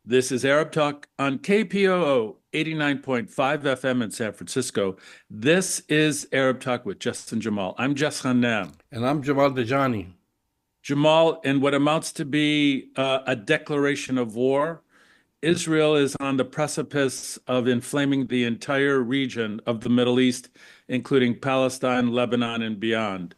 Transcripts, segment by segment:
This is Arab Talk on KPOO 89.5 FM in San Francisco. This is Arab Talk with Justin Jamal. I'm Jess Hannam. And I'm Jamal Dejani. Jamal, in what amounts to be a declaration of war, Israel is on the precipice of inflaming the entire region of the Middle East, including Palestine, Lebanon, and beyond.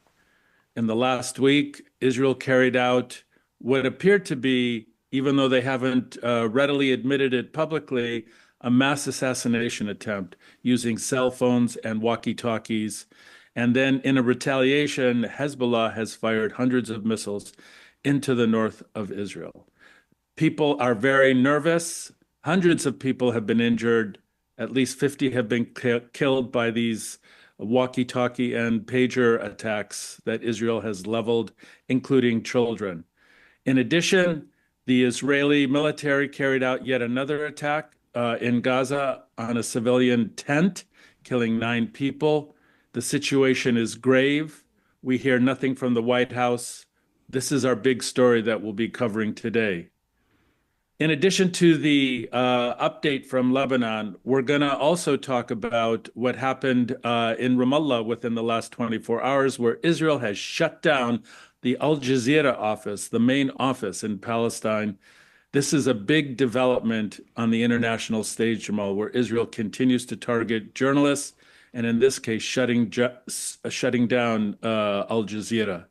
In the last week, Israel carried out what appeared to be, even though they haven't readily admitted it publicly, a mass assassination attempt using cell phones and walkie-talkies. And then in a retaliation, Hezbollah has fired hundreds of missiles into the north of Israel. People are very nervous. Hundreds of people have been injured. At least 50 have been killed by these walkie-talkie and pager attacks that Israel has leveled, including children. In addition, the Israeli military carried out yet another attack in Gaza on a civilian tent, killing 9 people. The situation is grave. We hear nothing from the White House. This is our big story that we'll be covering today. In addition to the update from Lebanon, we're going to also talk about what happened in Ramallah within the last 24 hours, where Israel has shut down the Al Jazeera office, the main office in Palestine. This is a big development on the international stage, Jamal, where Israel continues to target journalists, and in this case, shutting down Al Jazeera.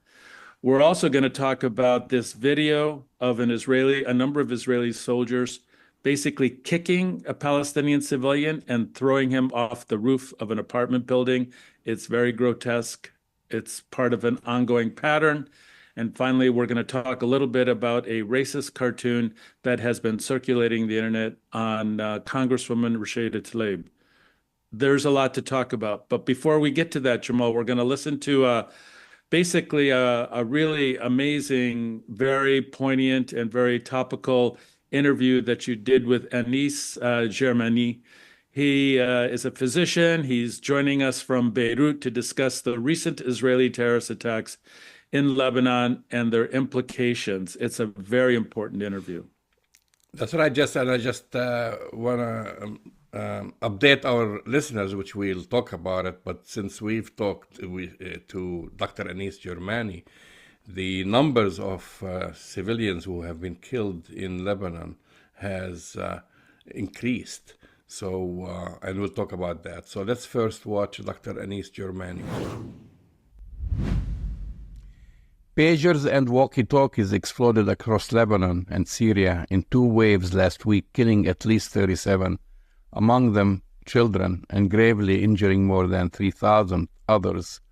We're also going to talk about this video of a number of Israeli soldiers basically kicking a Palestinian civilian and throwing him off the roof of an apartment building. It's very grotesque. It's part of an ongoing pattern. And finally, we're going to talk a little bit about a racist cartoon that has been circulating the internet on Congresswoman Rashida Tlaib. There's a lot to talk about. But before we get to that, Jamal, we're going to listen to basically a really amazing, very poignant and very topical interview that you did with Anise Germany. He is a physician. He's joining us from Beirut to discuss the recent Israeli terrorist attacks in Lebanon and their implications. It's a very important interview. That's right, Jess, and I just want to update our listeners, which we'll talk about it, but since we've talked to Dr. Anise Germany, the numbers of civilians who have been killed in Lebanon has increased. So, and we'll talk about that. So let's first watch Dr. Anise Germany. Pagers and walkie-talkies exploded across Lebanon and Syria in 2 waves last week, killing at least 37, among them children, and gravely injuring more than 3,000 others,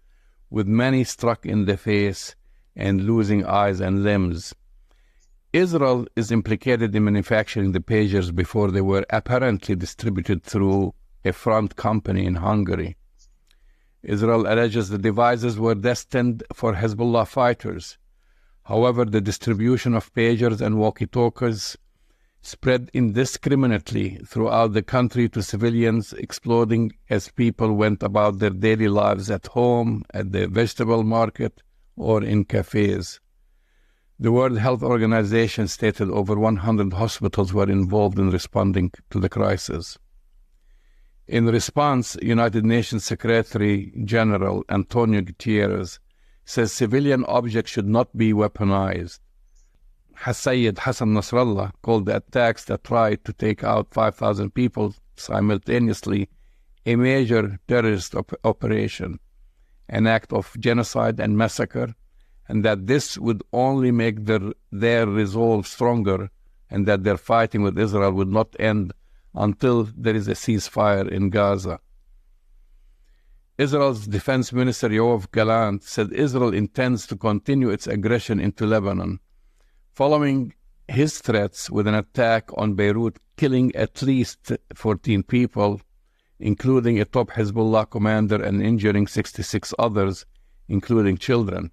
with many struck in the face and losing eyes and limbs. Israel is implicated in manufacturing the pagers before they were apparently distributed through a front company in Hungary. Israel alleges the devices were destined for Hezbollah fighters. However, the distribution of pagers and walkie-talkies spread indiscriminately throughout the country to civilians, exploding as people went about their daily lives at home, at the vegetable market, or in cafes. The World Health Organization stated over 100 hospitals were involved in responding to the crisis. In response, United Nations Secretary General Antonio Guterres says civilian objects should not be weaponized. Sayyid Hassan Nasrallah called the attacks that tried to take out 5,000 people simultaneously a major terrorist operation, an act of genocide and massacre, and that this would only make their resolve stronger, and that their fighting with Israel would not end until there is a ceasefire in Gaza. Israel's Defense Minister Yoav Gallant said Israel intends to continue its aggression into Lebanon, following his threats with an attack on Beirut, killing at least 14 people, including a top Hezbollah commander, and injuring 66 others, including children.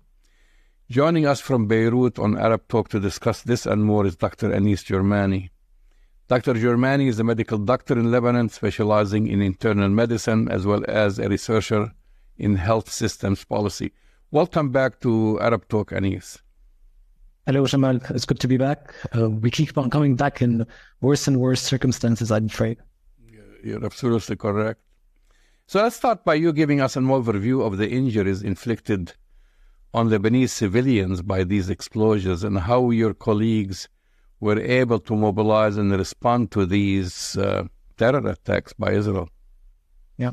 Joining us from Beirut on Arab Talk to discuss this and more is Dr. Anise Germany. Dr. Germany is a medical doctor in Lebanon, specializing in internal medicine, as well as a researcher in health systems policy. Welcome back to Arab Talk, Anise. Hello, Jamal. It's good to be back. We keep on coming back in worse and worse circumstances, I'm afraid. You're absolutely correct. So let's start by you giving us an overview of the injuries inflicted on Lebanese civilians by these explosions and how your colleagues were able to mobilize and respond to these terror attacks by Israel. Yeah.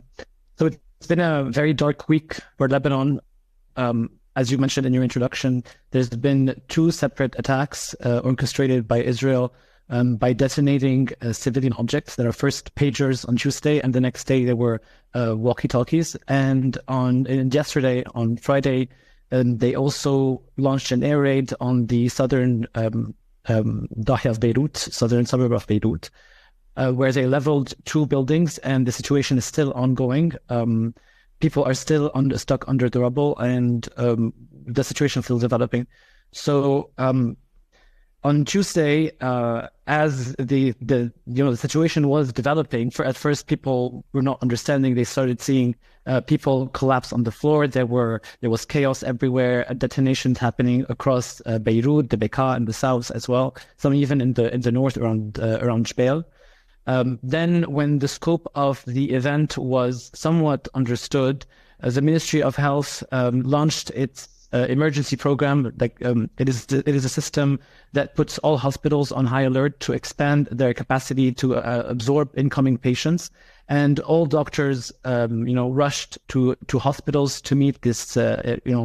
So it's been a very dark week for Lebanon. As you mentioned in your introduction, there's been 2 separate attacks orchestrated by Israel by detonating civilian objects. There are first pagers on Tuesday, and the next day there were walkie-talkies. And yesterday, on Friday, they also launched an air raid on the southern Dahya of Beirut, southern suburb of Beirut, where they leveled 2 buildings, and the situation is still ongoing. People are still stuck under the rubble, and the situation is still developing. So on Tuesday, as the situation was developing, at first people were not understanding. They started seeing people collapse on the floor. There was chaos everywhere. Detonations happening across Beirut, the Bekaa, and the south as well. Some even in the north around Jbeil. Then, when the scope of the event was somewhat understood, the Ministry of Health launched its emergency program. It is a system that puts all hospitals on high alert to expand their capacity to absorb incoming patients, and all doctors, rushed to hospitals to meet this,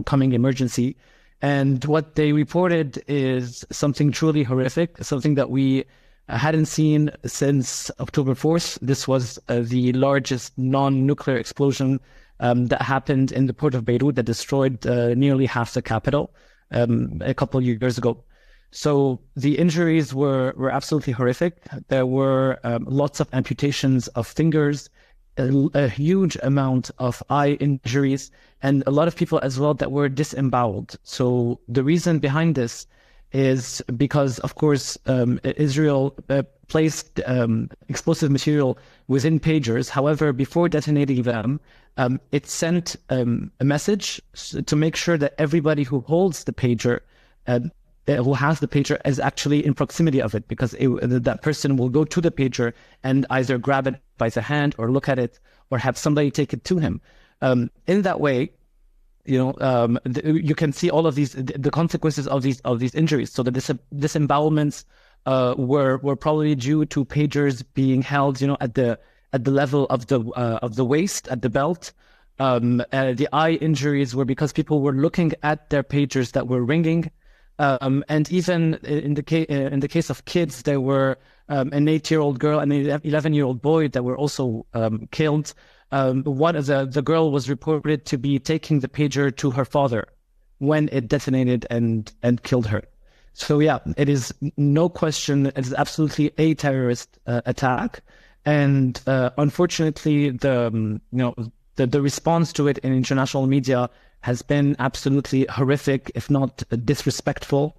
coming emergency. And what they reported is something truly horrific, something that we hadn't seen since October 4th. This was the largest non-nuclear explosion that happened in the port of Beirut that destroyed nearly half the capital a couple of years ago. So the injuries were absolutely horrific. There were lots of amputations of fingers, a huge amount of eye injuries, and a lot of people as well that were disemboweled. So the reason behind this is because, of course, Israel placed explosive material within pagers. However, before detonating them, it sent a message to make sure that everybody who holds the pager, who has the pager, is actually in proximity of it, because that person will go to the pager and either grab it by the hand or look at it or have somebody take it to him. In that way, you can see all of the consequences of these injuries. So the disembowelments were probably due to pagers being held, at the level of the waist, at the belt. The eye injuries were because people were looking at their pagers that were ringing, and even in the case of kids, there were an 8-year-old girl and an 11-year-old boy that were also killed. One of the girl was reported to be taking the pager to her father when it detonated and killed her. So yeah, it is no question. It is absolutely a terrorist attack, and unfortunately, the response to it in international media has been absolutely horrific, if not disrespectful.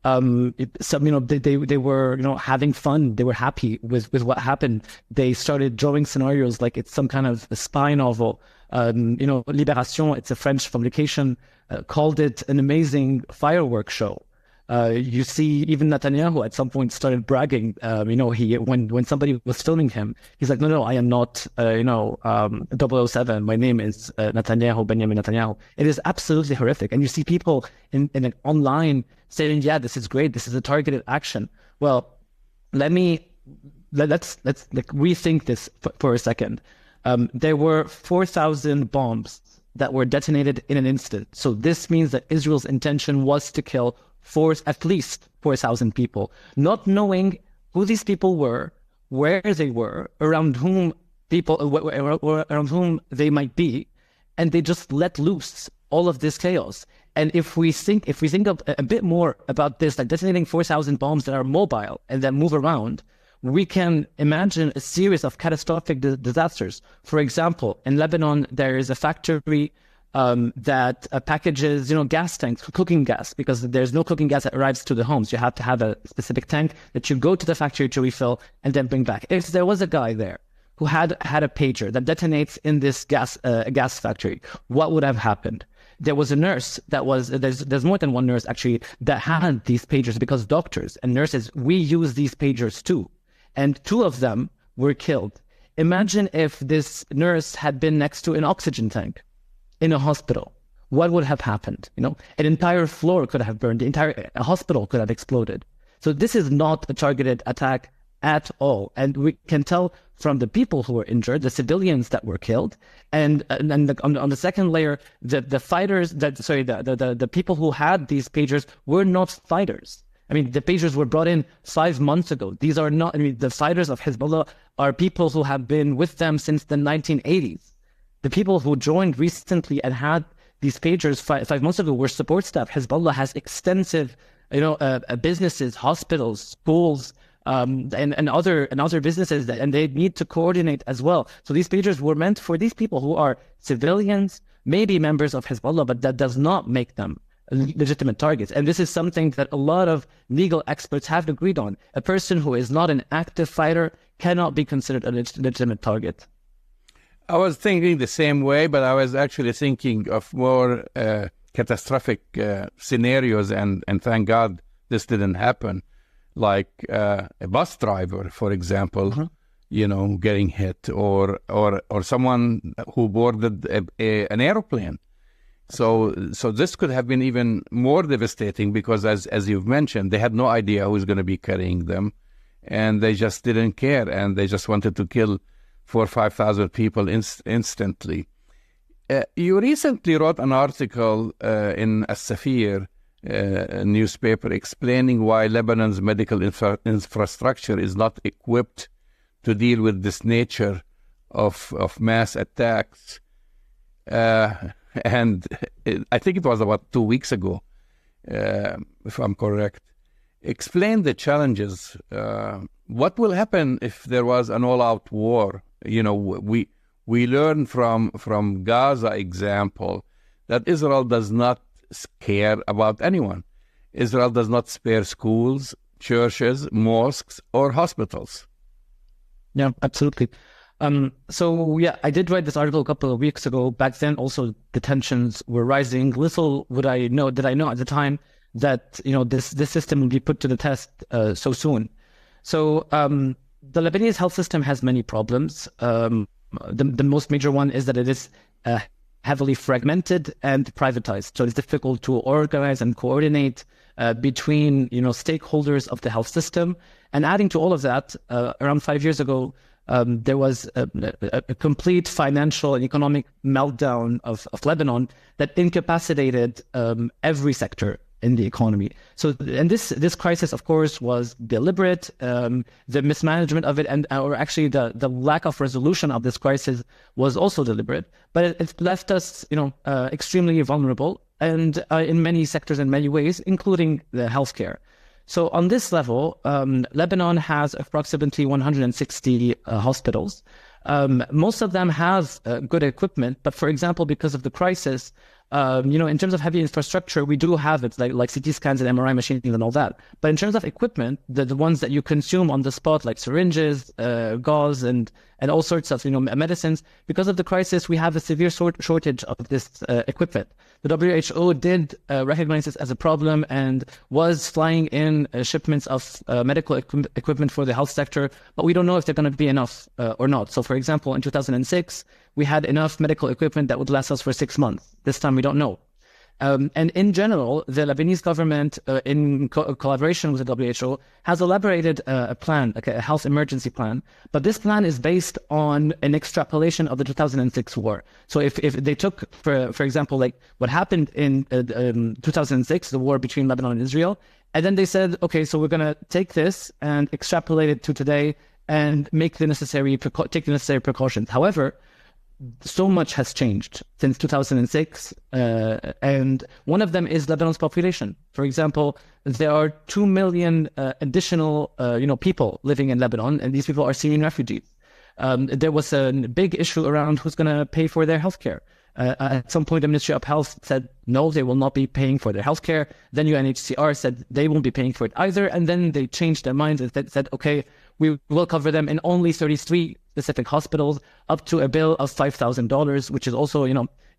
They were having fun. They were happy with what happened. They started drawing scenarios like it's some kind of a spy novel. Libération, it's a French publication, called it an amazing fireworks show. You see, even Netanyahu at some point started bragging. When somebody was filming him, he's like, no, I am not, 007. My name is Netanyahu, Benjamin Netanyahu. It is absolutely horrific. And you see people in online saying, yeah, this is great. This is a targeted action. Well, let's rethink this for a second. There were 4,000 bombs that were detonated in an instant. So this means that Israel's intention was to kill at least 4,000 people, not knowing who these people were, where they were, around whom they might be, and they just let loose all of this chaos. And if we think of a bit more about this, like detonating 4,000 bombs that are mobile and that move around, we can imagine a series of catastrophic disasters. For example, in Lebanon, there is a factory that packages, gas tanks, cooking gas, because there's no cooking gas that arrives to the homes. You have to have a specific tank that you go to the factory to refill and then bring back. If there was a guy there who had a pager that detonates in this gas factory, what would have happened? there was a nurse that was, there's more than one nurse actually that had these pagers, because doctors and nurses, we use these pagers too. And 2 of them were killed. Imagine if this nurse had been next to an oxygen tank in a hospital. What would have happened? An entire floor could have burned. The entire hospital could have exploded. So this is not a targeted attack at all. And we can tell from the people who were injured, the civilians that were killed, and on the second layer, the fighters, the people who had these pagers were not fighters. I mean, the pagers were brought in 5 months ago. These are not, the fighters of Hezbollah are people who have been with them since the 1980s. The people who joined recently and had these pagers 5 months ago were support staff. Hezbollah has extensive, businesses, hospitals, schools, and other businesses, and they need to coordinate as well. So these pagers were meant for these people who are civilians, maybe members of Hezbollah, but that does not make them legitimate targets. And this is something that a lot of legal experts have agreed on. A person who is not an active fighter cannot be considered a legitimate target. I was thinking the same way, but I was actually thinking of more catastrophic scenarios, and thank God this didn't happen. Like a bus driver, for example, getting hit, or someone who boarded an airplane. So this could have been even more devastating, because as you've mentioned, they had no idea who was going to be carrying them, and they just didn't care, and they just wanted to kill 4,000 or 5,000 people instantly. You recently wrote an article in As-Safir newspaper explaining why Lebanon's medical infrastructure is not equipped to deal with this nature of mass attacks. And I think it was about 2 weeks ago, if I'm correct. Explain the challenges. What will happen if there was an all-out war? We learn from Gaza example that Israel does not care about anyone. Israel does not spare schools, churches, mosques, or hospitals. Yeah, absolutely. I did write this article a couple of weeks ago. Back then, also the tensions were rising. Little did I know at the time that this system would be put to the test so soon. So the Lebanese health system has many problems. The most major one is that it is heavily fragmented and privatized. So it's difficult to organize and coordinate between stakeholders of the health system. And adding to all of that, around 5 years ago, there was a complete financial and economic meltdown of Lebanon that incapacitated every sector in the economy. So, and this crisis, of course, was deliberate. The mismanagement of it, or actually the lack of resolution of this crisis, was also deliberate. But it left us, extremely vulnerable, and in many sectors, in many ways, including the healthcare. So on this level, Lebanon has approximately 160 hospitals. Most of them have good equipment, but for example, because of the crisis, in terms of heavy infrastructure, we do have it, like CT scans and MRI machines and all that. But in terms of equipment, the ones that you consume on the spot, like syringes, gauze, and all sorts of medicines, because of the crisis, we have a severe shortage of this equipment. The WHO did recognize this as a problem and was flying in shipments of medical equipment for the health sector, but we don't know if they're going to be enough or not. So, for example, in 2006, we had enough medical equipment that would last us for 6 months. This time, we don't know. And in general, the Lebanese government, in collaboration with the WHO, has elaborated a plan, like a health emergency plan. But this plan is based on an extrapolation of the 2006 war. So if they took, for example, like what happened in 2006, the war between Lebanon and Israel, and then they said, okay, so we're going to take this and extrapolate it to today and make take the necessary precautions. However, so much has changed since 2006, and one of them is Lebanon's population. For example, there are 2 million additional, people living in Lebanon, and these people are Syrian refugees. There was a big issue around who's going to pay for their healthcare. At some point, the Ministry of Health said, no, they will not be paying for their healthcare. Then UNHCR said they won't be paying for it either. And then they changed their minds and said, okay, we will cover them in only 33 specific hospitals, up to a bill of $5,000, which is also,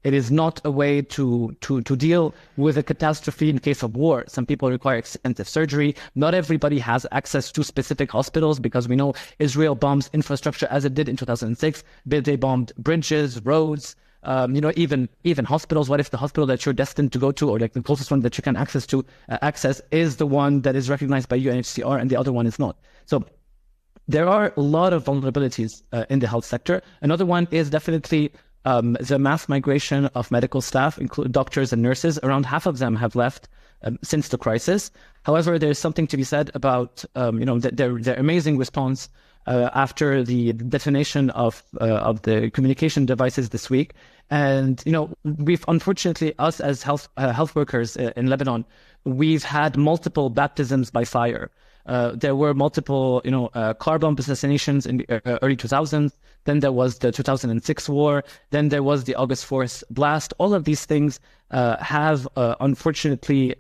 It is not a way to deal with a catastrophe in case of war. Some people require extensive surgery. Not everybody has access to specific hospitals, because we know Israel bombs infrastructure as it did in 2006. They bombed bridges, roads, even hospitals. What if the hospital that you're destined to go to, or like the closest one that you can access is the one that is recognized by UNHCR and the other one is not? So there are a lot of vulnerabilities in the health sector. Another one is definitely the mass migration of medical staff, including doctors and nurses. Around half of them have left since the crisis. However, there's something to be said about their amazing response after the detonation of the communication devices this week. And we've unfortunately, us as health workers in Lebanon, we've had multiple baptisms by fire. There were multiple, car bomb assassinations in the early 2000s. Then there was the 2006 war. Then there was the August 4th blast. All of these things have, unfortunately,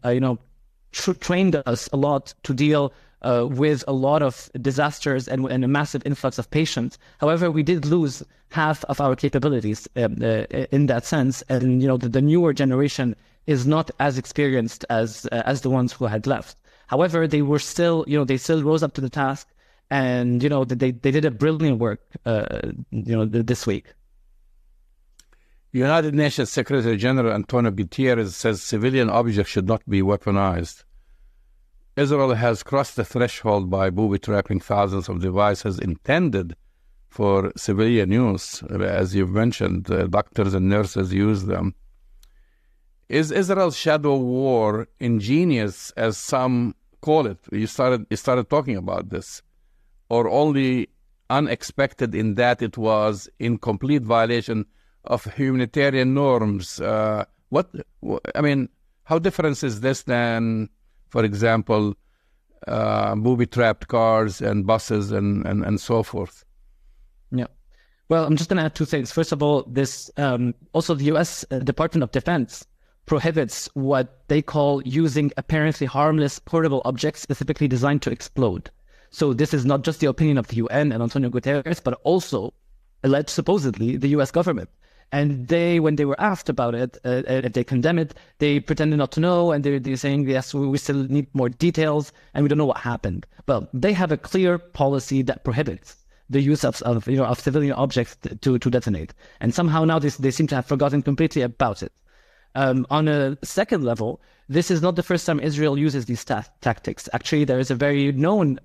trained us a lot to deal with a lot of disasters and a massive influx of patients. However, we did lose half of our capabilities in that sense. And, the newer generation is not as experienced as the ones who had left. However, they were still, they still rose up to the task, and they did a brilliant work, this week. United Nations Secretary General Antonio Guterres says civilian objects should not be weaponized. Israel has crossed the threshold by booby-trapping thousands of devices intended for civilian use. As you've mentioned, doctors and nurses use them. Is Israel's shadow war ingenious, as some call it? You started talking about this, or only unexpected in that it was in complete violation of humanitarian norms? How different is this than, for example, booby-trapped cars and buses and so forth? Yeah. Well, I'm just going to add two things. First of all, this also the U.S. Department of Defense prohibits what they call using apparently harmless portable objects specifically designed to explode. So this is not just the opinion of the UN and Antonio Guterres, but also alleged supposedly the US government. And they, when they were asked about it, if they condemn it, they pretended not to know, and they're saying, yes, we still need more details, and we don't know what happened. Well, they have a clear policy that prohibits the use of civilian objects to detonate. And somehow now they seem to have forgotten completely about it. On a second level, this is not the first time Israel uses these tactics. Actually, there is a very known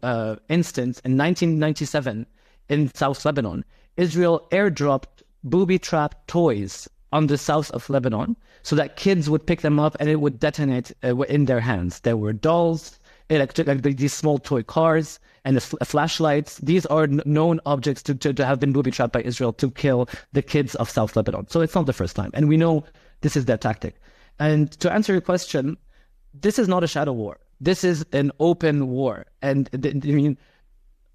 instance in 1997 in South Lebanon. Israel airdropped booby-trapped toys on the south of Lebanon so that kids would pick them up and it would detonate in their hands. There were dolls, these small toy cars, and flashlights. These are known objects to have been booby-trapped by Israel to kill the kids of South Lebanon. So it's not the first time. And we know this is their tactic. And to answer your question, this is not a shadow war. This is an open war. And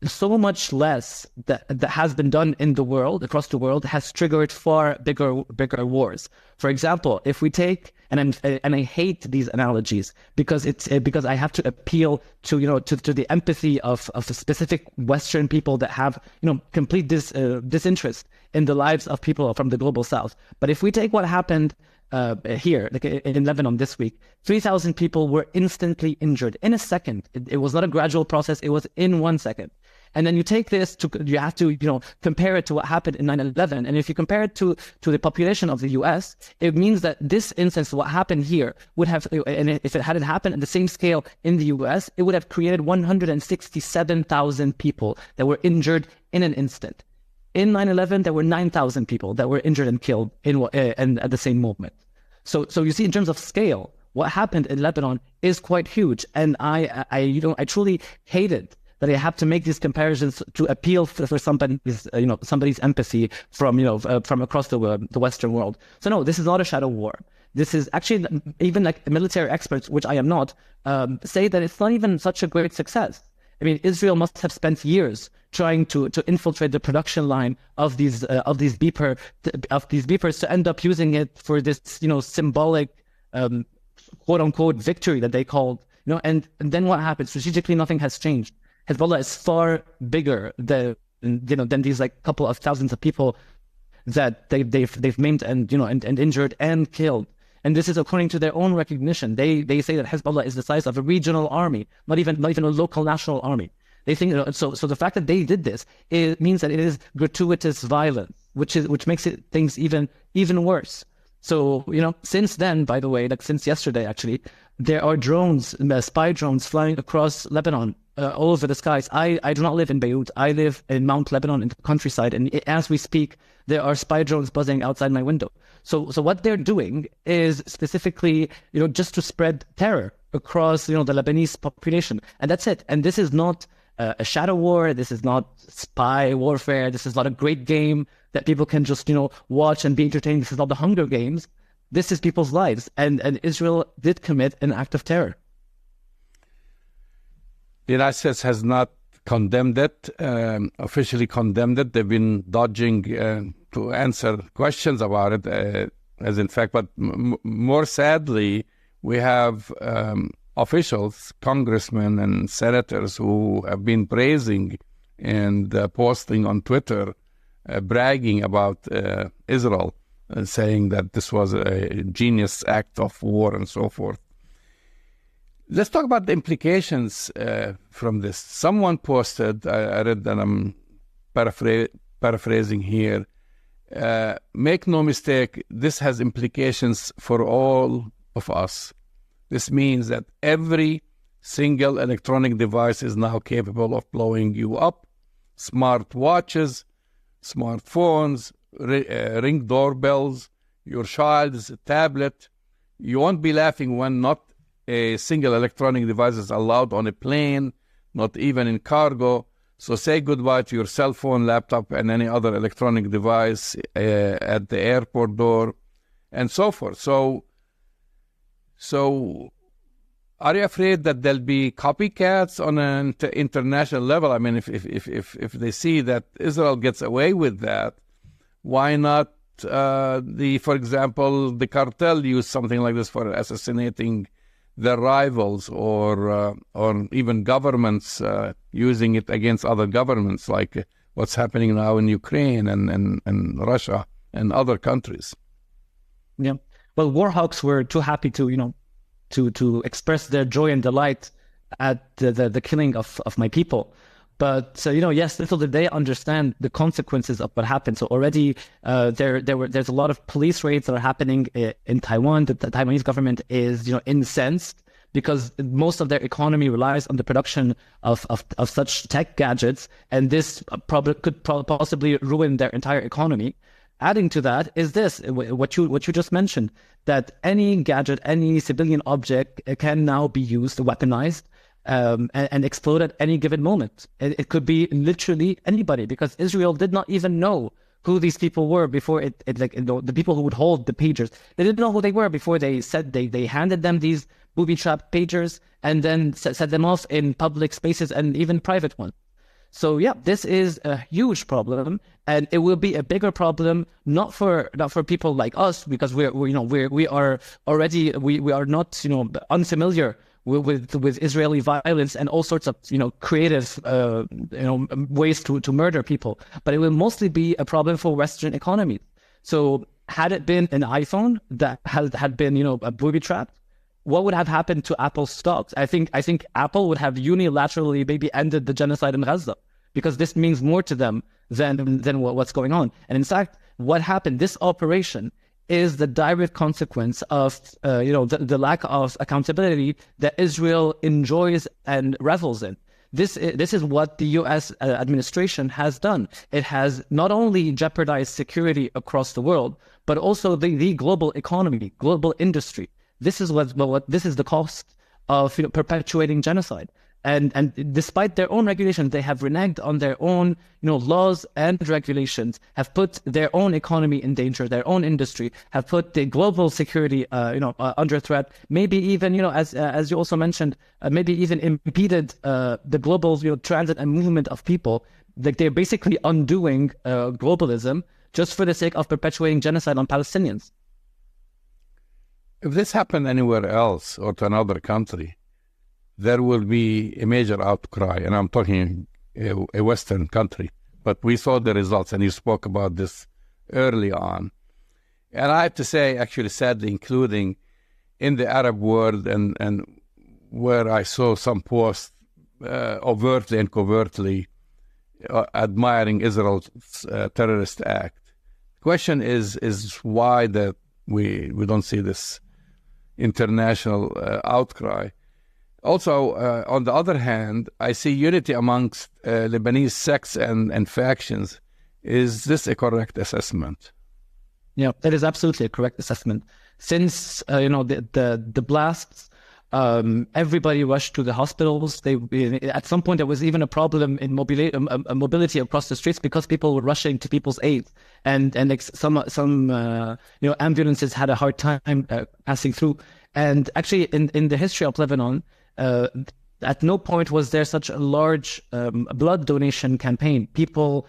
so much less that has been done in the world, across the world, has triggered far bigger wars. For example, if we take, and I hate these analogies because because I have to appeal to the empathy of specific Western people that have complete disinterest in the lives of people from the global South. But if we take what happened here, like in Lebanon this week, 3,000 people were instantly injured in a second. It was not a gradual process. It was in 1 second. And then you take this you have to compare it to what happened in 9/11. And if you compare it to the population of the US, it means that this instance, what happened here, would have, and if it hadn't happened at the same scale in the US, it would have created 167,000 people that were injured in an instant. In 9/11, there were 9,000 people that were injured and killed and at the same moment. So you see, in terms of scale, what happened in Lebanon is quite huge. And I truly hated that I have to make these comparisons to appeal for somebody's empathy from across the Western world. So no, this is not a shadow war. This is actually, even like military experts, which I am not, say that it's not even such a great success. I mean, Israel must have spent years trying to infiltrate the production line of these beepers to end up using it for this symbolic quote unquote victory that they called. And then what happened? Strategically, nothing has changed. Hezbollah is far bigger than these like couple of thousands of people that they've maimed and and injured and killed. And this is according to their own recognition. They say that Hezbollah is the size of a regional army, not even a local national army. They think so the fact that they did this, it means that it is gratuitous violence, which makes things even worse. So since then, by the way, like since yesterday actually, there are drones, spy drones flying across Lebanon, all over the skies. I do not live in Beirut. I live in Mount Lebanon in the countryside, and as we speak, there are spy drones buzzing outside my window. So what they're doing is specifically, just to spread terror across, the Lebanese population, and that's it. And this is not a shadow war. This is not spy warfare. This is not a great game that people can just, watch and be entertained. This is not the Hunger Games. This is people's lives, and Israel did commit an act of terror. The United States has not condemned it, officially condemned it. They've been dodging to answer questions about it, as in fact. But more sadly, we have officials, congressmen and senators who have been praising and posting on Twitter, bragging about Israel, saying that this was a genius act of war and so forth. Let's talk about the implications from this. Someone posted, I read that, I'm paraphrasing here, make no mistake, this has implications for all of us. This means that every single electronic device is now capable of blowing you up. Smart watches, smartphones, ring doorbells, your child's tablet. You won't be laughing when not a single electronic device is allowed on a plane, not even in cargo. So say goodbye to your cell phone, laptop, and any other electronic device at the airport door, and so forth. So are you afraid that there'll be copycats on an international level? I mean, if they see that Israel gets away with that, why not, for example, the cartel use something like this for assassinating their rivals, or even governments using it against other governments, like what's happening now in Ukraine and Russia and other countries? Yeah. Well, war hawks were too happy to express their joy and delight at the killing of my people. But yes, little did they understand the consequences of what happened. So already there's a lot of police raids that are happening in Taiwan. The Taiwanese government is incensed because most of their economy relies on the production of such tech gadgets, and this could possibly ruin their entire economy. Adding to that is this, what you just mentioned, that any gadget, any civilian object can now be used, weaponized, and explode at any given moment. It could be literally anybody, because Israel did not even know who these people were before the people who would hold the pagers. They didn't know who they were before they said they handed them these booby-trapped pagers and then set them off in public spaces and even private ones. So yeah, this is a huge problem, and it will be a bigger problem not for people like us, because we are not unfamiliar with Israeli violence and all sorts of creative ways to murder people, but it will mostly be a problem for Western economies. So had it been an iPhone that had been booby trapped, what would have happened to Apple's stocks? I think Apple would have unilaterally maybe ended the genocide in Gaza, because this means more to them than what's going on. And in fact, what happened, this operation is the direct consequence of the lack of accountability that Israel enjoys and revels in. This is what the U.S. administration has done. It has not only jeopardized security across the world, but also the global economy, global industry. This is this is the cost of perpetuating genocide. And despite their own regulations, they have reneged on their own laws and regulations, have put their own economy in danger, their own industry, have put the global security under threat. Maybe even as you also mentioned, maybe even impeded the global transit and movement of people. Like, they're basically undoing globalism just for the sake of perpetuating genocide on Palestinians. If this happened anywhere else or to another country, there will be a major outcry, and I'm talking a Western country. But we saw the results, and you spoke about this early on. And I have to say, actually, sadly, including in the Arab world and where I saw some posts overtly and covertly admiring Israel's terrorist act. The question is why that we don't see this international outcry. Also, on the other hand, I see unity amongst Lebanese sects and factions. Is this a correct assessment? Yeah, that is absolutely a correct assessment. Since the blasts, everybody rushed to the hospitals. At some point there was even a problem in mobility across the streets because people were rushing to people's aid, and like some ambulances had a hard time passing through. And actually, in the history of Lebanon, at no point was there such a large blood donation campaign. People,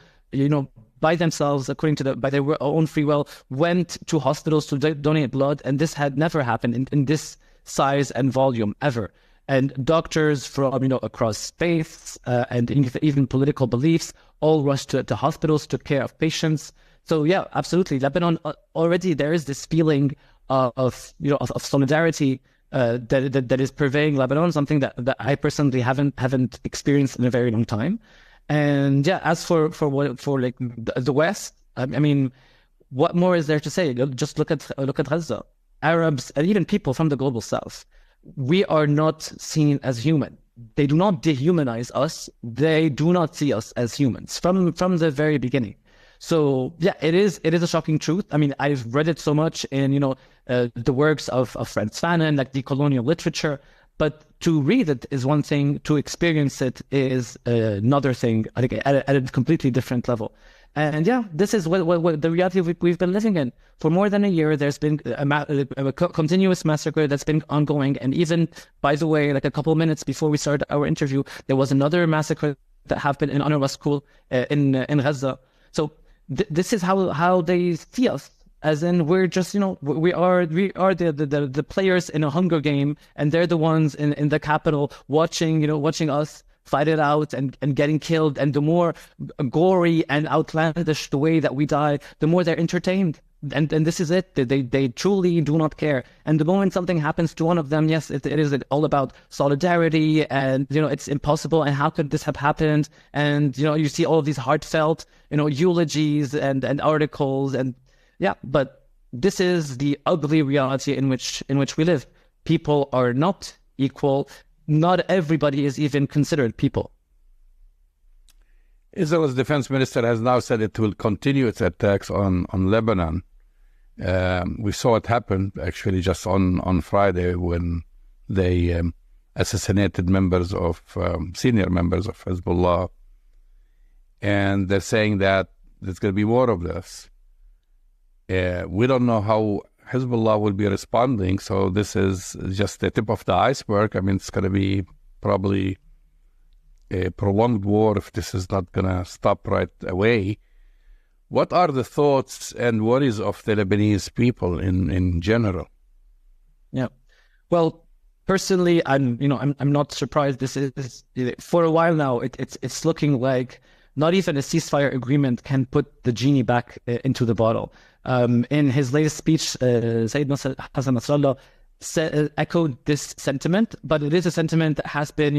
by themselves, by their own free will, went to hospitals to donate blood, and this had never happened in this size and volume ever. And doctors from across faiths and even political beliefs all rushed to hospitals, took care of patients. So yeah, absolutely, Lebanon already there is this feeling of solidarity that is purveying Lebanon, something that I personally haven't experienced in a very long time. And yeah, as for like the West, I mean, what more is there to say? Just look at Gaza. Arabs and even people from the global South, we are not seen as human. They do not dehumanize us. They do not see us as humans from the very beginning. So yeah, it is a shocking truth. I mean, I've read it so much in the works of Frantz Fanon, like decolonial literature. But to read it is one thing. To experience it is another thing. I think at a completely different level. And yeah, this is what the reality we've been living in. For more than a year, there's been a continuous massacre that's been ongoing. And even, by the way, like a couple of minutes before we started our interview, there was another massacre that happened in UNRWA school in Gaza. So this is how they see us. As in, we're just, we are the players in a Hunger game, and they're the ones in the capital watching us fight it out and getting killed. And the more gory and outlandish the way that we die, the more they're entertained. And this is it. They truly do not care. And the moment something happens to one of them, yes, it is all about solidarity and, it's impossible. And how could this have happened? And, you see all of these heartfelt, eulogies and articles. And yeah, but this is the ugly reality in which we live. People are not equal. Not everybody is even considered people. Israel's defense minister has now said it will continue its attacks on Lebanon. We saw it happen actually just on Friday when they assassinated senior members of Hezbollah. And they're saying that there's going to be more of this. We don't know how Hezbollah will be responding, so this is just the tip of the iceberg. I mean, it's going to be probably a prolonged war if this is not going to stop right away. What are the thoughts and worries of the Lebanese people in general? Yeah, well, personally, I'm not surprised. This is for a while now. It's looking like not even a ceasefire agreement can put the genie back into the bottle. In his latest speech, Sayyid Hassan Nasrallah echoed this sentiment, but it is a sentiment that has been,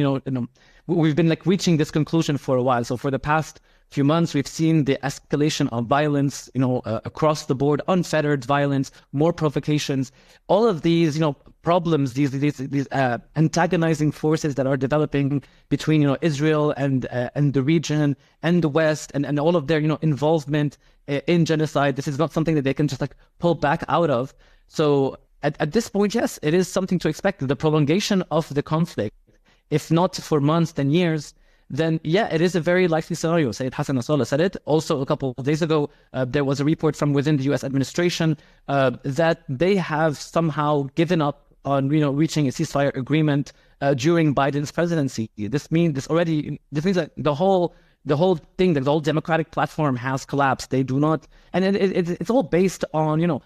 we've been like reaching this conclusion for a while. So for the past few months, we've seen the escalation of violence, across the board, unfettered violence, more provocations, all of these, problems, these antagonizing forces that are developing between, Israel and the region and the West and all of their, involvement in genocide. This is not something that they can just like pull back out of. So at this point, yes, it is something to expect. The prolongation of the conflict, if not for months, then years, then yeah, it is a very likely scenario. Sayyid Hassan Nasrallah said it. Also, a couple of days ago, there was a report from within the U.S. administration that they have somehow given up on reaching a ceasefire agreement during Biden's presidency. This means that the whole thing, the whole democratic platform has collapsed. They do not, and it's all based on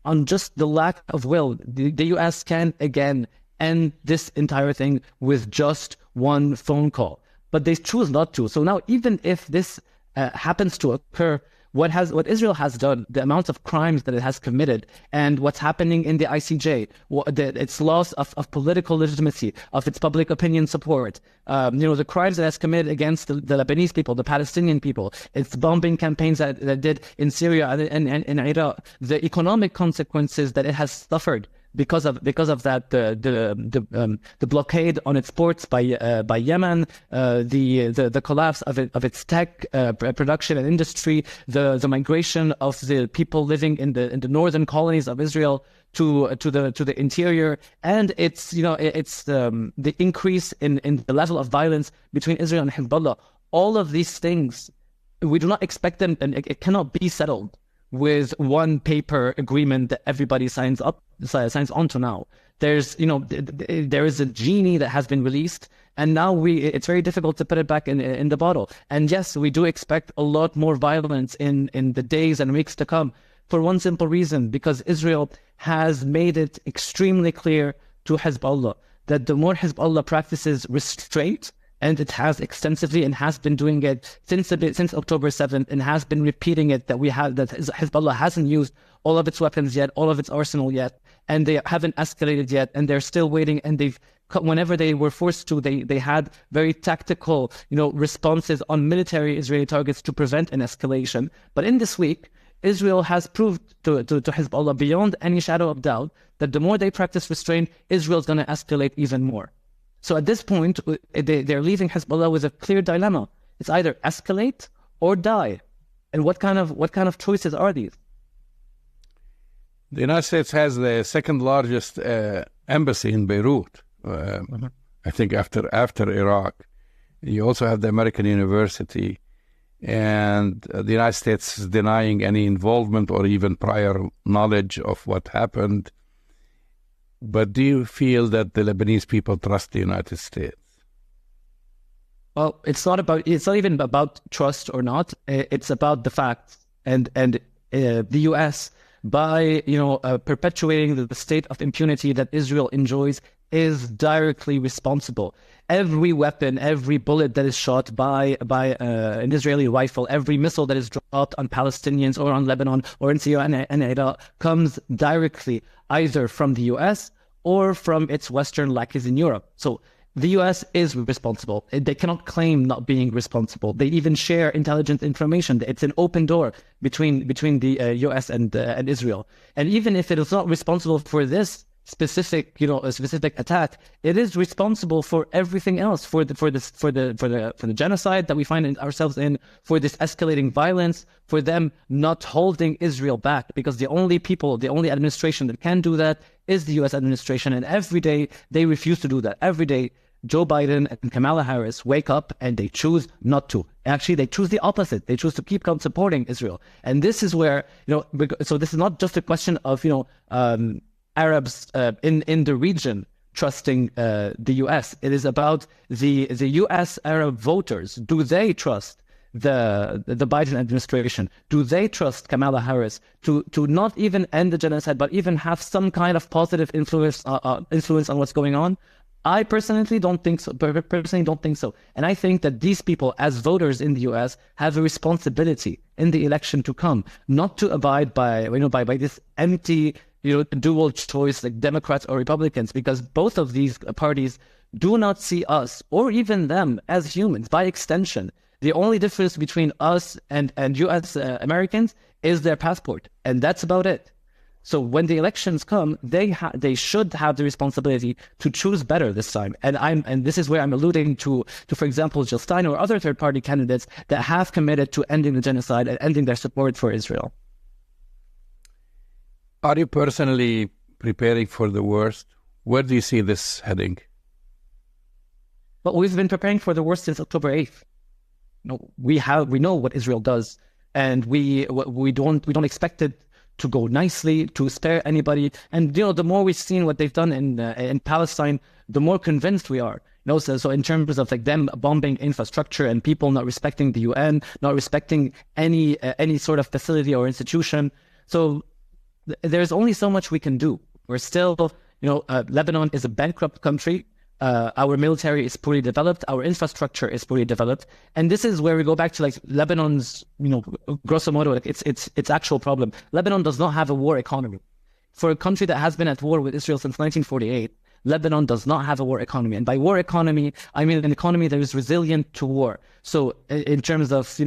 on just the lack of will. The U.S. can again end this entire thing with just one phone call, but they choose not to. So now, even if this happens to occur, what Israel has done, the amount of crimes that it has committed, and what's happening in the ICJ, its loss of political legitimacy, of its public opinion support, the crimes that it has committed against the Lebanese people, the Palestinian people, its bombing campaigns that did in Syria and in Iraq, the economic consequences that it has suffered because of that, the blockade on its ports by Yemen, the collapse of its tech production and industry, the migration of the people living in the northern colonies of Israel to the interior, and it's the increase in the level of violence between Israel and Hezbollah. All of these things, we do not expect them, and it cannot be settled with one paper agreement that everybody signs onto now. There is a genie that has been released, and now it's very difficult to put it back in the bottle. And yes, we do expect a lot more violence in the days and weeks to come, for one simple reason, because Israel has made it extremely clear to Hezbollah that the more Hezbollah practices restraint, and it has extensively and has been doing it since October 7th, and has been repeating it, that Hezbollah hasn't used all of its weapons yet, all of its arsenal yet, and they haven't escalated yet, and they're still waiting. And whenever they were forced to, they had very tactical, responses on military Israeli targets to prevent an escalation. But in this week, Israel has proved to Hezbollah beyond any shadow of doubt that the more they practice restraint, Israel's going to escalate even more. So at this point, they're leaving Hezbollah with a clear dilemma. It's either escalate or die. And what kind of choices are these? The United States has the second largest embassy in Beirut, I think after Iraq. You also have the American University, and the United States is denying any involvement or even prior knowledge of what happened. But do you feel that the Lebanese people trust the United States? Well, it's not even about trust or not. It's about the facts, and the U.S., by perpetuating the state of impunity that Israel enjoys, is directly responsible. Every weapon, every bullet that is shot by an Israeli rifle, every missile that is dropped on Palestinians or on Lebanon or in Syria and Iraq comes directly either from the U.S. or from its Western lackeys in Europe. So the U.S. is responsible. They cannot claim not being responsible. They even share intelligence information. It's an open door between the U.S. and Israel. And even if it is not responsible for this specific attack, it is responsible for everything else, for the genocide that we find ourselves in, for this escalating violence, for them not holding Israel back, because the only administration that can do that is the U.S. administration, and every day they refuse to do that. Every day Joe Biden and Kamala Harris wake up and they choose not to. Actually, they choose the opposite. They choose to keep on supporting Israel. And this is where, so this is not just a question of, Arabs in the region trusting the U.S. It is about the U.S. Arab voters. Do they trust the Biden administration? Do they trust Kamala Harris to not even end the genocide, but even have some kind of positive influence on what's going on? I personally don't think so. And I think that these people, as voters in the U.S., have a responsibility in the election to come, not to abide by this empty, dual choice like Democrats or Republicans, because both of these parties do not see us or even them as humans. By extension, the only difference between us and U.S. Americans is their passport, and that's about it. So when the elections come, they should have the responsibility to choose better this time. And this is where I'm alluding to, for example, Jill Stein or other third-party candidates that have committed to ending the genocide and ending their support for Israel. Are you personally preparing for the worst? Where do you see this heading? Well, we've been preparing for the worst since October 8th. We know what Israel does, and we don't expect it to go nicely, to spare anybody. And the more we've seen what they've done in Palestine, the more convinced we are. So in terms of like them bombing infrastructure and people not respecting the UN, not respecting any sort of facility or institution. So there's only so much we can do. We're still, Lebanon is a bankrupt country. Our military is poorly developed. Our infrastructure is poorly developed, and this is where we go back to like Lebanon's, grosso modo, like its actual problem. Lebanon does not have a war economy. For a country that has been at war with Israel since 1948, Lebanon does not have a war economy. And by war economy, I mean an economy that is resilient to war. So in terms of,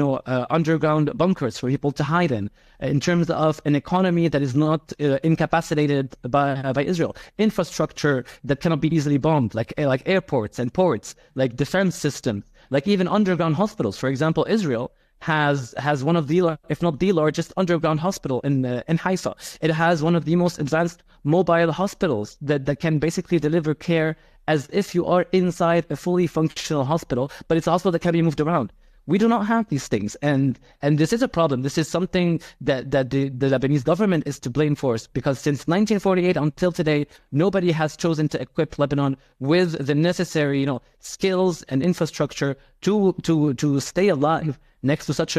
underground bunkers for people to hide in terms of an economy that is not incapacitated by Israel, infrastructure that cannot be easily bombed, like airports and ports, like defense systems, like even underground hospitals. For example, Israel has one of the, if not the largest underground hospital in Haifa. It has one of the most advanced mobile hospitals that can basically deliver care as if you are inside a fully functional hospital, but it's a hospital that can be moved around. We do not have these things, and this is a problem. This is something that the Lebanese government is to blame for, because since 1948 until today, nobody has chosen to equip Lebanon with the necessary, skills and infrastructure to stay alive next to such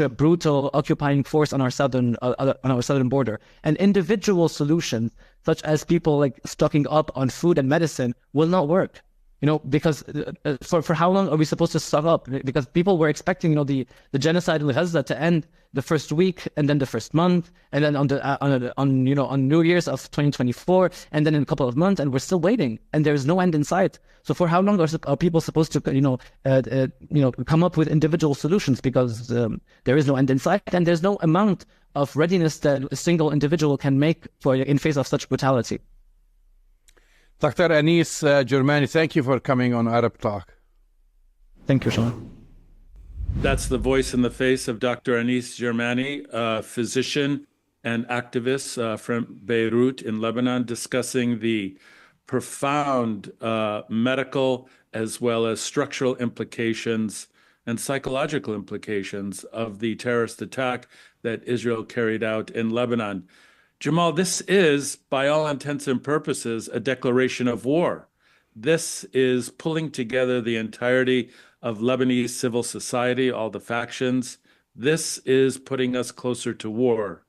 a brutal occupying force on our southern border. And individual solutions such as people like stocking up on food and medicine will not work. Because for how long are we supposed to stock up? Because people were expecting, the genocide in Gaza to end the first week, and then the first month, and then on New Year's of 2024, and then in a couple of months, and we're still waiting, and there's no end in sight. So for how long are people supposed to, come up with individual solutions? Because there is no end in sight, and there's no amount of readiness that a single individual can make in face of such brutality. Dr. Anise Germany, thank you for coming on Arab Talk. Thank you, Sean. That's the voice in the face of Dr. Anise Germany, a physician and activist from Beirut in Lebanon, discussing the profound medical as well as structural implications and psychological implications of the terrorist attack that Israel carried out in Lebanon. Jamal, this is, by all intents and purposes, a declaration of war. This is pulling together the entirety of Lebanese civil society, all the factions. This is putting us closer to war.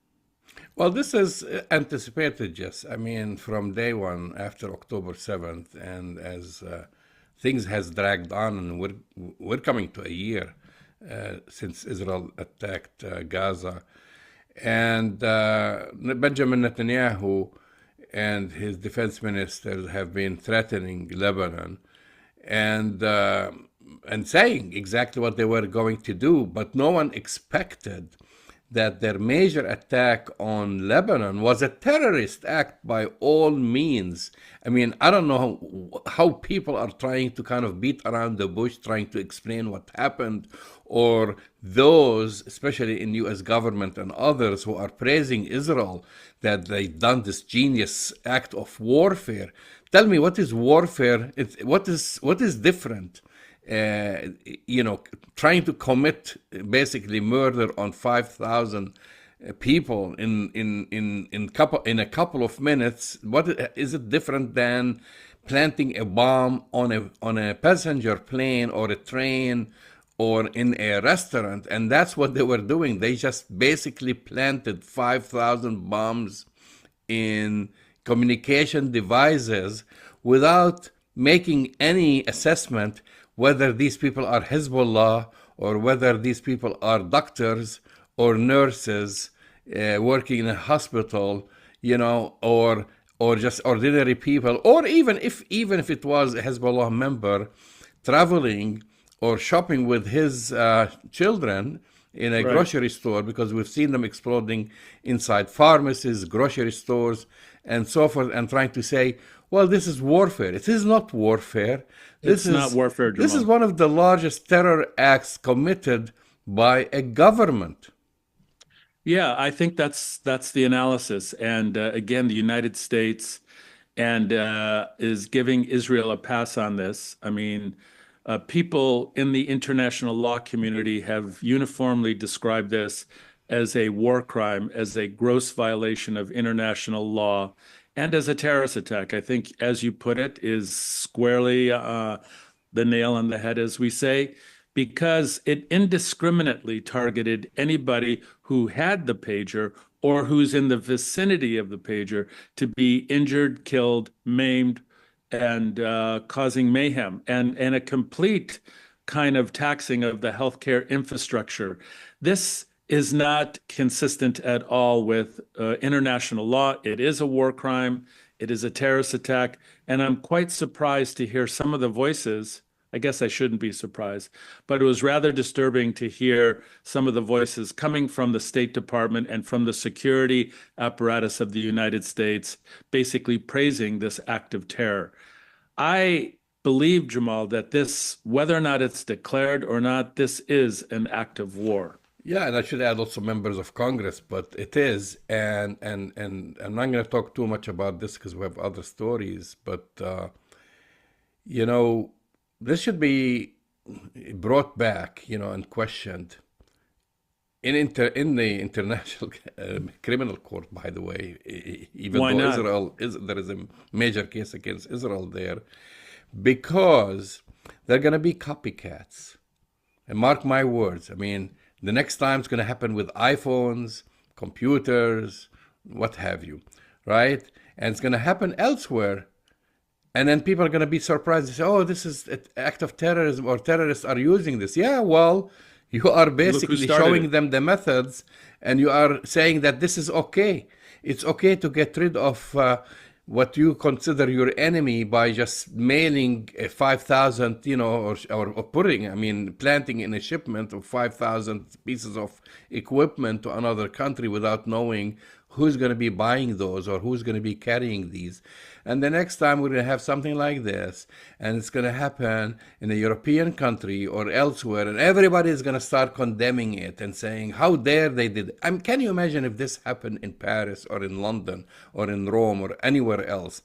Well, this is anticipated, Jess. I mean, from day one after October 7th, and as things has dragged on, and we're coming to a year since Israel attacked Gaza. And Benjamin Netanyahu and his defense ministers have been threatening Lebanon and saying exactly what they were going to do, but no one expected that their major attack on Lebanon was a terrorist act by all means. I mean, I don't know how people are trying to kind of beat around the bush, trying to explain what happened, or those, especially in U.S. government and others, who are praising Israel that they've done this genius act of warfare. Tell me, what is warfare? What is different? Trying to commit basically murder on 5,000 people in a couple of minutes. What is it different than planting a bomb on a passenger plane or a train or in a restaurant? And that's what they were doing. They just basically planted 5,000 bombs in communication devices without making any assessment whether these people are Hezbollah or whether these people are doctors or nurses working in a hospital, or just ordinary people, or even if it was a Hezbollah member traveling or shopping with his children in a grocery store, because we've seen them exploding inside pharmacies, grocery stores, and so forth, and trying to say, well, this is warfare. It is not warfare. It's not warfare, Jamal. This is one of the largest terror acts committed by a government. Yeah, I think that's the analysis. And again, the United States is giving Israel a pass on this. I mean, people in the international law community have uniformly described this as a war crime, as a gross violation of international law, and as a terrorist attack. I think, as you put it, is squarely the nail on the head, as we say, because it indiscriminately targeted anybody who had the pager or who's in the vicinity of the pager to be injured, killed, maimed, and causing mayhem and a complete kind of taxing of the healthcare infrastructure. This is not consistent at all with international law. It is a war crime. It is a terrorist attack. And I'm quite surprised to hear some of the voices. I guess I shouldn't be surprised, but it was rather disturbing to hear some of the voices coming from the State Department and from the security apparatus of the United States, basically praising this act of terror. I believe, Jamal, that this, whether or not it's declared or not, this is an act of war. Yeah, and I should add also members of Congress, but it is, and I'm not going to talk too much about this because we have other stories, but you know, this should be brought back, you know, and questioned in the International Criminal Court. By the way, even Why though not? there is a major case against Israel there, because they're going to be copycats, and mark my words. I mean, the next time it's going to happen with iPhones, computers, what have you, right? And it's going to happen elsewhere. And then people are going to be surprised. They say, oh, this is an act of terrorism, or terrorists are using this. Yeah, well, you are basically showing them the methods, and you are saying that this is okay. It's okay to get rid of what you consider your enemy by just mailing 5,000, you know, or putting, I mean, planting in a shipment of 5,000 pieces of equipment to another country without knowing who's going to be buying those or who's going to be carrying these. And the next time we're going to have something like this, and it's going to happen in a European country or elsewhere, and everybody is going to start condemning it and saying, how dare they did it. Can you imagine if this happened in Paris or in London or in Rome or anywhere else?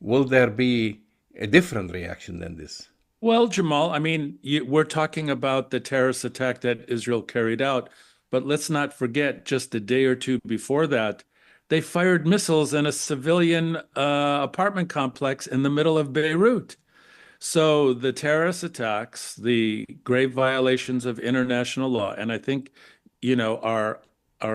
Will there be a different reaction than this? Well, Jamal, I mean, we're talking about the terrorist attack that Israel carried out, but let's not forget just a day or two before that, they fired missiles in a civilian apartment complex in the middle of Beirut. So the terrorist attacks, the grave violations of international law, and I think, you know, are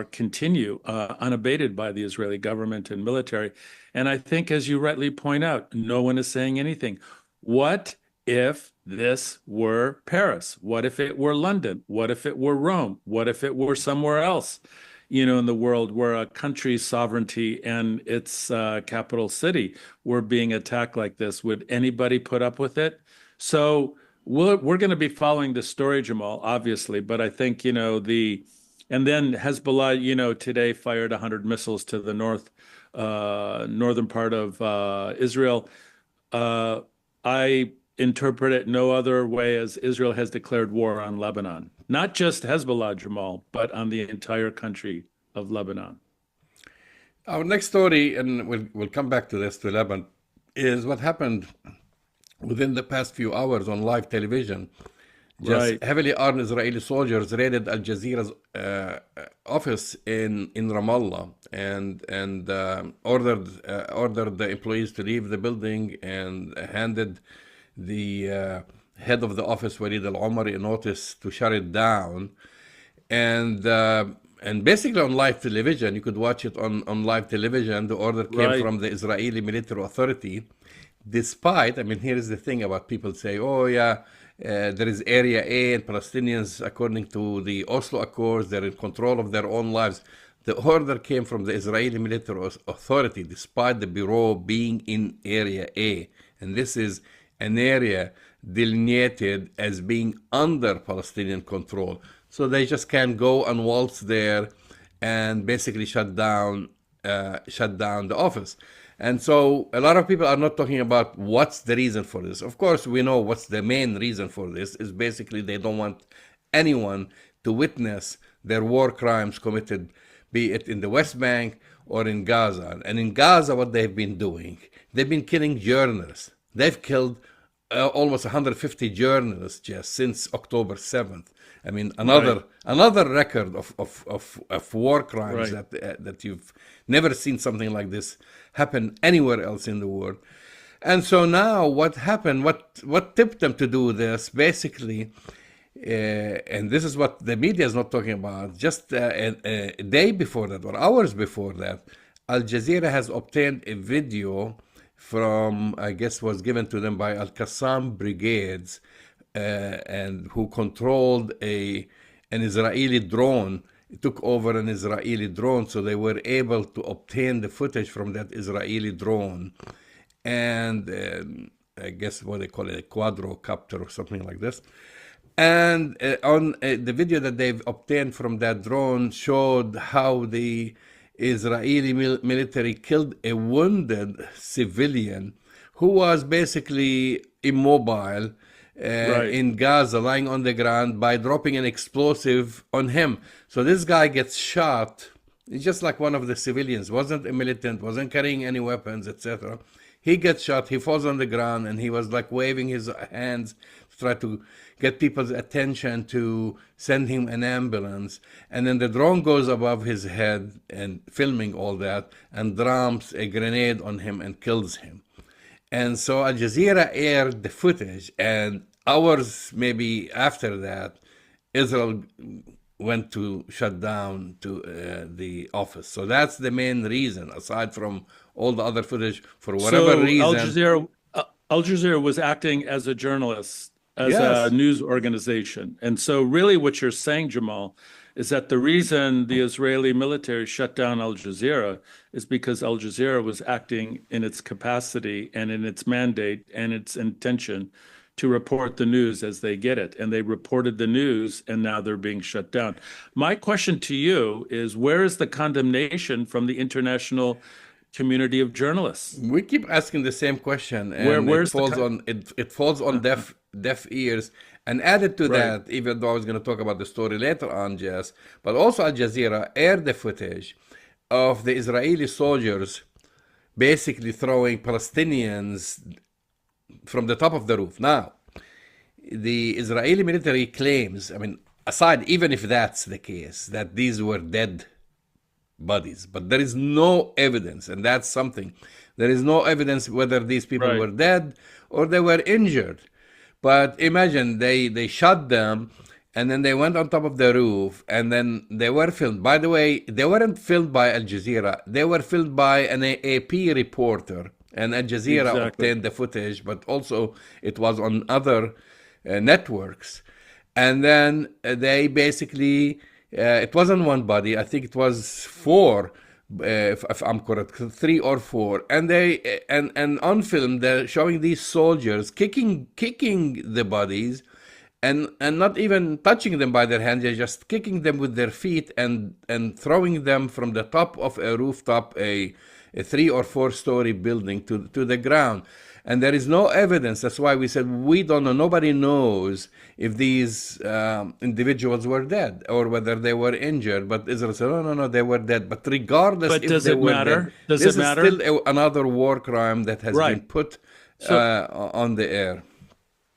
continue unabated by the Israeli government and military. And I think, as you rightly point out, no one is saying anything. What if this were Paris? What if it were London? What if it were Rome? What if it were somewhere else, you know, in the world where a country's sovereignty and its capital city were being attacked like this? Would anybody put up with it? So we're going to be following this story, Jamal, obviously. But I think, you know, and then Hezbollah, you know, today fired 100 missiles to the northern part of Israel. I interpret it no other way as Israel has declared war on Lebanon. Not just Hezbollah, Jamal, but on the entire country of Lebanon. Our next story, and we'll come back to this, to Lebanon, is what happened within the past few hours on live television. Just heavily armed Israeli soldiers raided Al Jazeera's office in Ramallah and ordered the employees to leave the building and handed the head of the office, Walid al-Omari, a notice to shut it down. And basically on live television, you could watch it on live television. The order came from the Israeli military authority. Despite, I mean, here is the thing about people say, oh yeah, there is Area A and Palestinians, according to the Oslo Accords, they're in control of their own lives. The order came from the Israeli military authority, despite the bureau being in Area A. And this is an area delineated as being under Palestinian control. So they just can't go and waltz there and basically shut down the office. And so a lot of people are not talking about what's the reason for this. Of course, we know what's the main reason for this is basically they don't want anyone to witness their war crimes committed, be it in the West Bank or in Gaza. And in Gaza, what they've been doing, they've been killing journalists. They've killed almost 150 journalists just since October 7th. I mean, another record of war crimes that you've never seen something like this happen anywhere else in the world. And so now what happened, what tipped them to do this, basically, and this is what the media is not talking about, just a day before that or hours before that, Al Jazeera has obtained a video from, I guess, was given to them by Al-Qassam brigades, and who controlled an Israeli drone. It took over an Israeli drone, so they were able to obtain the footage from that Israeli drone. And I guess what they call it, a quadrocopter or something like this. And on the video that they've obtained from that drone showed how the Israeli military killed a wounded civilian who was basically immobile in Gaza, lying on the ground, by dropping an explosive on him. So this guy gets shot. He's just like one of the civilians, wasn't a militant, wasn't carrying any weapons, etc. He gets shot, he falls on the ground, and he was like waving his hands to try to get people's attention to send him an ambulance. And then the drone goes above his head and filming all that and drops a grenade on him and kills him. And so Al Jazeera aired the footage, and hours maybe after that, Israel went to shut down to the office. So that's the main reason, aside from all the other footage, for whatever reason. Al Jazeera was acting as a journalist, as Yes. a news organization. And so really what you're saying, Jamal, is that the reason the Israeli military shut down Al Jazeera is because Al Jazeera was acting in its capacity and in its mandate and its intention to report the news as they get it. And they reported the news, and now they're being shut down. My question to you is, where is the condemnation from the international community of journalists? We keep asking the same question, and it falls on deaf ears. And added to that, even though I was going to talk about the story later on, Jess, but also Al Jazeera aired the footage of the Israeli soldiers basically throwing Palestinians from the top of the roof. Now, the Israeli military claims, I mean, aside, even if that's the case, that these were dead bodies, but there is no evidence, and that's something. There is no evidence whether these people were dead or they were injured. But imagine they shot them, and then they went on top of the roof, and then they were filmed. By the way, they weren't filmed by Al Jazeera. They were filmed by an AP reporter, and Al Jazeera obtained the footage, but also it was on other networks. And then they basically, it wasn't one body, I think it was four, if I'm correct, 3 or 4, and they and on film they're showing these soldiers kicking the bodies, and not even touching them by their hands, they're just kicking them with their feet and throwing them from the top of a rooftop, a 3 or 4 story building to the ground. And there is no evidence. That's why we said we don't know. Nobody knows if these individuals were dead or whether they were injured. But Israel said, no, they were dead. But regardless, does it matter? Does it matter? This is still another war crime that has been put on the air.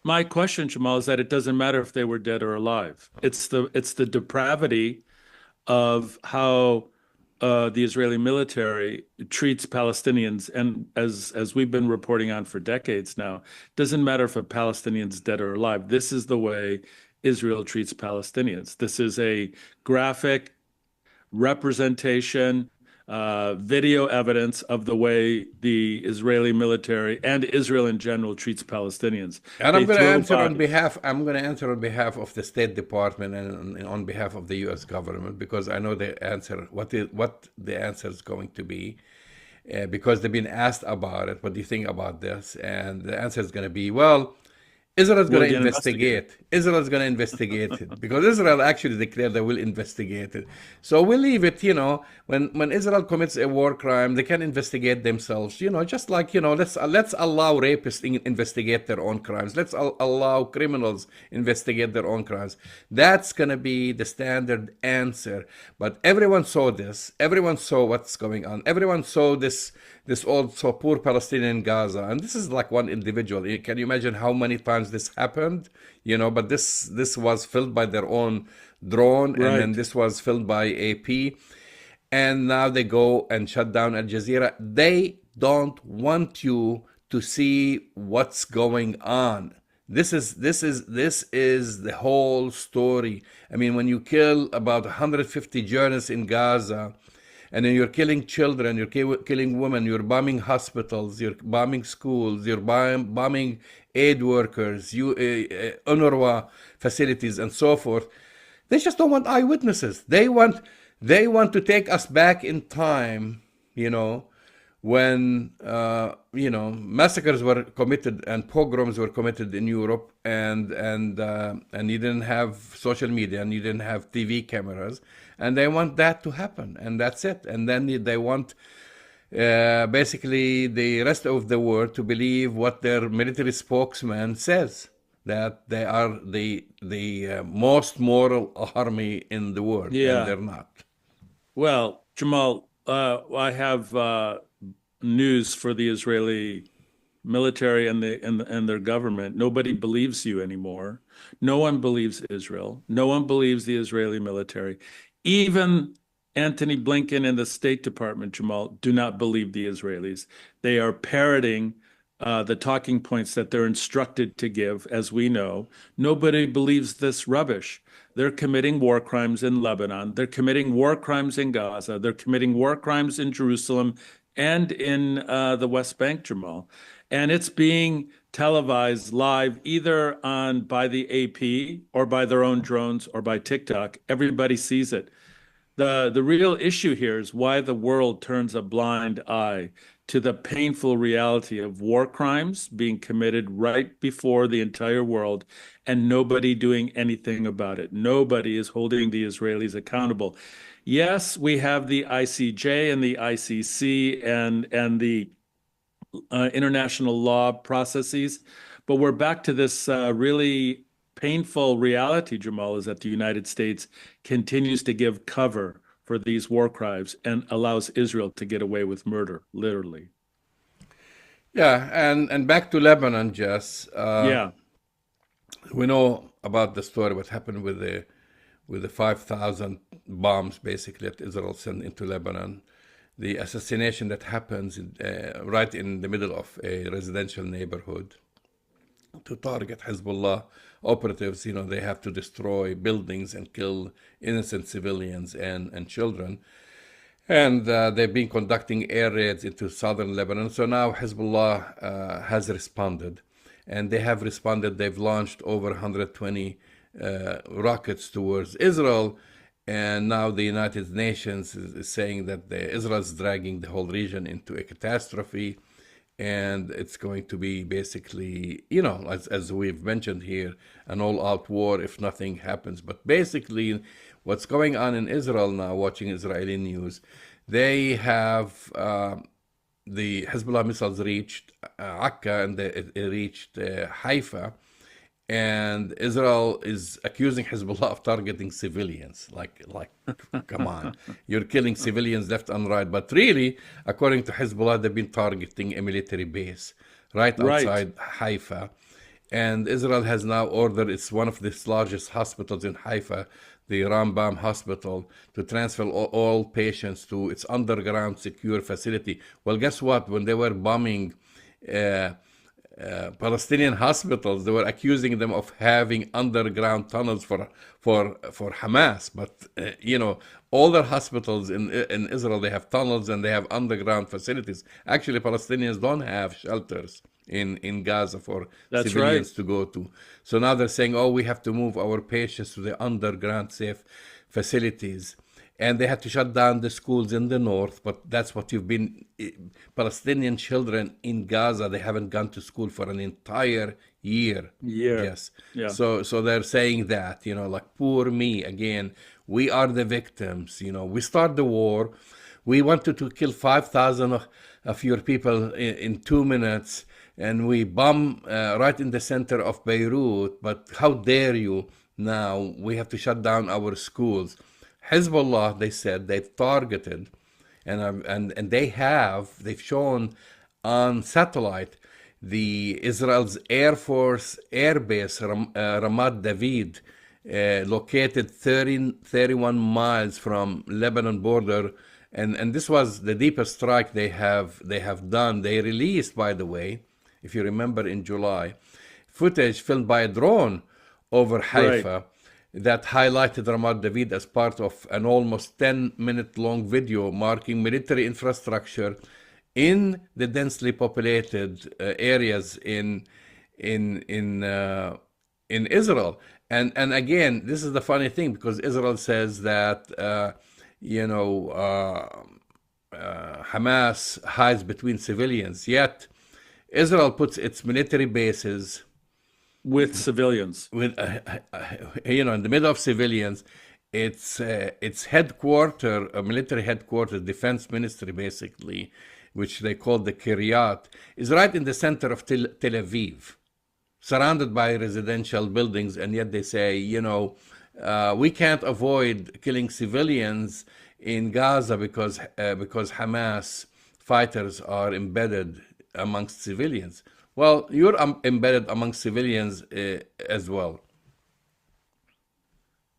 My question, Jamal, is that it doesn't matter if they were dead or alive. It's the depravity of how the Israeli military treats Palestinians, and as we've been reporting on for decades now, it doesn't matter if a Palestinian's dead or alive. This is the way Israel treats Palestinians. This is a graphic representation, video evidence of the way the Israeli military and Israel in general treats Palestinians. And I'm going to answer on behalf. I'm going to answer on behalf of the State Department and on behalf of the U.S. government, because I know the answer. What the answer is going to be, because they've been asked about it. What do you think about this? And the answer is going to be, well, Israel's going to investigate. Israel's going to investigate it, because Israel actually declared they will investigate it. So we'll leave it, when Israel commits a war crime, they can investigate themselves, just like, let's allow rapists investigate their own crimes. Let's allow criminals investigate their own crimes. That's going to be the standard answer. But everyone saw this. Everyone saw what's going on. Everyone saw this also poor Palestinian in Gaza. And this is like one individual. Can you imagine how many times this happened? But this was filmed by their own drone, and then this was filmed by AP. And now they go and shut down Al Jazeera. They don't want you to see what's going on. This is the whole story. I mean, when you kill about 150 journalists in Gaza, and then you're killing children, you're killing women, you're bombing hospitals, you're bombing schools, you're bombing aid workers, UNRWA facilities, and so forth. They just don't want eyewitnesses. They want to take us back in time, when massacres were committed and pogroms were committed in Europe, and you didn't have social media and you didn't have TV cameras, and they want that to happen, and that's it. And then they want basically the rest of the world to believe what their military spokesman says, that they are the most moral army in the world, and they're not. Well, Jamal, I have news for the Israeli military and their government. Nobody believes you anymore. No one believes Israel. No one believes the Israeli military. Even Antony Blinken and the State Department, Jamal, do not believe the Israelis. They are parroting the talking points that they're instructed to give, as we know. Nobody believes this rubbish. They're committing war crimes in Lebanon. They're committing war crimes in Gaza. They're committing war crimes in Jerusalem and in the West Bank, Jamal. And it's being televised live either by the AP or by their own drones or by TikTok. Everybody sees it. The real issue here is why the world turns a blind eye to the painful reality of war crimes being committed right before the entire world and nobody doing anything about it. Nobody is holding the Israelis accountable. Yes, we have the ICJ and the ICC and the international law processes, but we're back to this really painful reality, Jamal, is that the United States continues to give cover for these war crimes and allows Israel to get away with murder, literally. Yeah, and back to Lebanon, Jess. We know about the story, what happened with the 5,000 bombs, basically, that Israel sent into Lebanon. The assassination that happens right in the middle of a residential neighborhood to target Hezbollah operatives. They have to destroy buildings and kill innocent civilians and children. And they've been conducting air raids into southern Lebanon. So now Hezbollah has responded. And they have responded. They've launched over 120 rockets towards Israel. And now the United Nations is saying that Israel is dragging the whole region into a catastrophe. And it's going to be basically, as we've mentioned here, an all-out war if nothing happens. But basically, what's going on in Israel now, watching Israeli news, they have the Hezbollah missiles reached Akka and it reached Haifa. And Israel is accusing Hezbollah of targeting civilians. Like, come on, you're killing civilians left and right. But really, according to Hezbollah, they've been targeting a military base right outside Haifa. And Israel has now ordered, it's one of the largest hospitals in Haifa, the Rambam Hospital, to transfer all patients to its underground secure facility. Well, guess what? When they were bombing Palestinian hospitals, they were accusing them of having underground tunnels for Hamas. But all their hospitals in Israel, they have tunnels and they have underground facilities. Actually, Palestinians don't have shelters in Gaza for civilians to go to. So now they're saying, we have to move our patients to the underground safe facilities. And they had to shut down the schools in the north, but that's what you've been. Palestinian children in Gaza, they haven't gone to school for an entire year. Yes. Yeah. So they're saying that, like, poor me, again, we are the victims. We start the war. We wanted to kill 5,000 of your people in 2 minutes, and we bomb right in the center of Beirut. But how dare you now? We have to shut down our schools. Hezbollah, they said, they've targeted, and they've shown on satellite the Israel's Air Force Air Base, Ramat David, located 31 miles from Lebanon border, and this was the deepest strike they have done. They released, by the way, if you remember, in July, footage filmed by a drone over Haifa. that highlighted Ramat David as part of an almost 10-minute long video marking military infrastructure in the densely populated areas in Israel. And again, this is the funny thing, because Israel says that Hamas hides between civilians, yet Israel puts its military bases with civilians, in the middle of civilians. Its headquarters, military headquarters, defense ministry, basically, which they call the Kiryat, is right in the center of Tel Aviv, surrounded by residential buildings, and yet they say, we can't avoid killing civilians in Gaza because Hamas fighters are embedded amongst civilians. Well, you're embedded amongst civilians as well.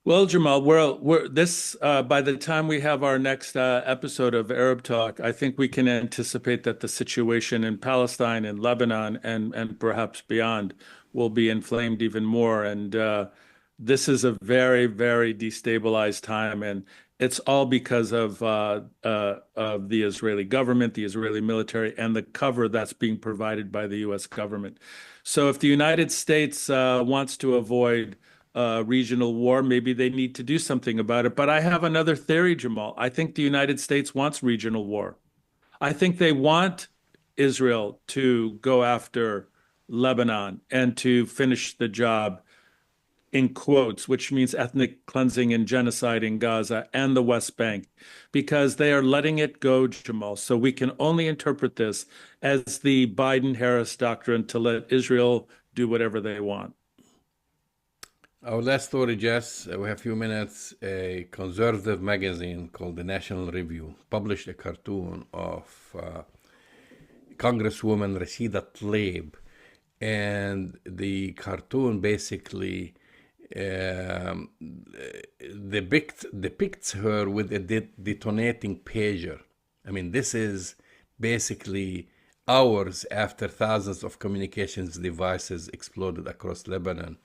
Well, Jamal, we're this by the time we have our next episode of Arab Talk, I think we can anticipate that the situation in Palestine and Lebanon and perhaps beyond will be inflamed even more. And this is a very, very destabilized time, and it's all because of the Israeli government, the Israeli military, and the cover that's being provided by the U.S. government. So if the United States wants to avoid regional war, maybe they need to do something about it. But I have another theory, Jamal. I think the United States wants regional war. I think they want Israel to go after Lebanon and to finish the job, in quotes, which means ethnic cleansing and genocide in Gaza and the West Bank, because they are letting it go, Jamal. So we can only interpret this as the Biden-Harris doctrine to let Israel do whatever they want. Our last story, Jess, we have a few minutes. A conservative magazine called the National Review published a cartoon of Congresswoman Rashida Tlaib, and the cartoon basically depicts her with a detonating pager. I mean, this is basically hours after thousands of communications devices exploded across Lebanon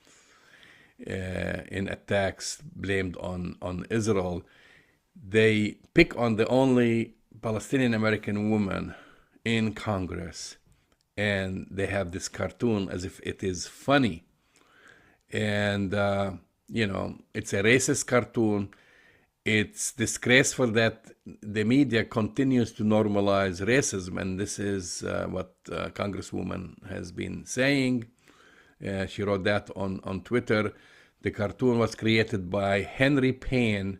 in attacks blamed on Israel. They pick on the only Palestinian American woman in Congress, and they have this cartoon as if it is funny. And, it's a racist cartoon. It's disgraceful that the media continues to normalize racism, and this is what Congresswoman has been saying. She wrote that on Twitter. The cartoon was created by Henry Payne,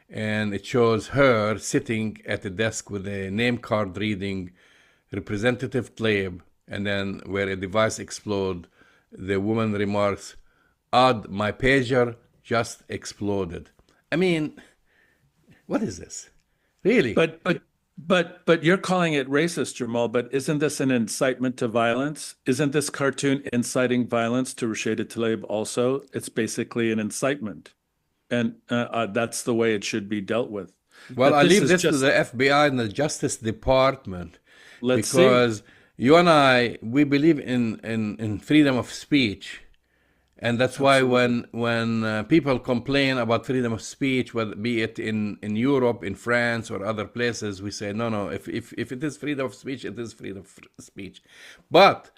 and it shows her sitting at a desk with a name card reading Representative Tlaib, and then where a device explodes, the woman remarks, "Odd, my pager just exploded." I mean, what is this? Really? But you're calling it racist, Jamal, but isn't this an incitement to violence? Isn't this cartoon inciting violence to Rashida Tlaib also? It's basically an incitement. And that's the way it should be dealt with. Well, I leave this to the FBI and the Justice Department. Because you and I, we believe in freedom of speech. And that's why when people complain about freedom of speech, whether be it in Europe, in France, or other places, we say, no, if it is freedom of speech, it is freedom of speech. But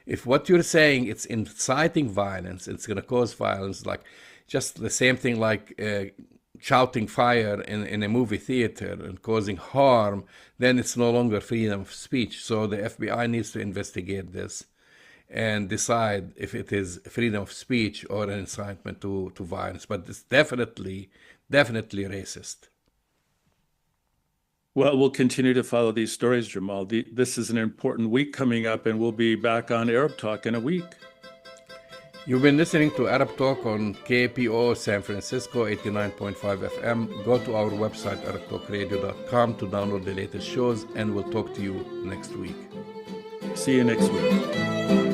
if what you're saying, it's inciting violence, it's going to cause violence, like just the same thing like shouting fire in a movie theater and causing harm, then it's no longer freedom of speech. So the FBI needs to investigate this and decide if it is freedom of speech or an incitement to violence. But it's definitely racist. Well, we'll continue to follow these stories, Jamal. This is an important week coming up, and we'll be back on Arab Talk in a week. You've been listening to Arab Talk on KPO San Francisco 89.5 FM. Go to our website, arabtalkradio.com, to download the latest shows, and we'll talk to you next week. See you next week.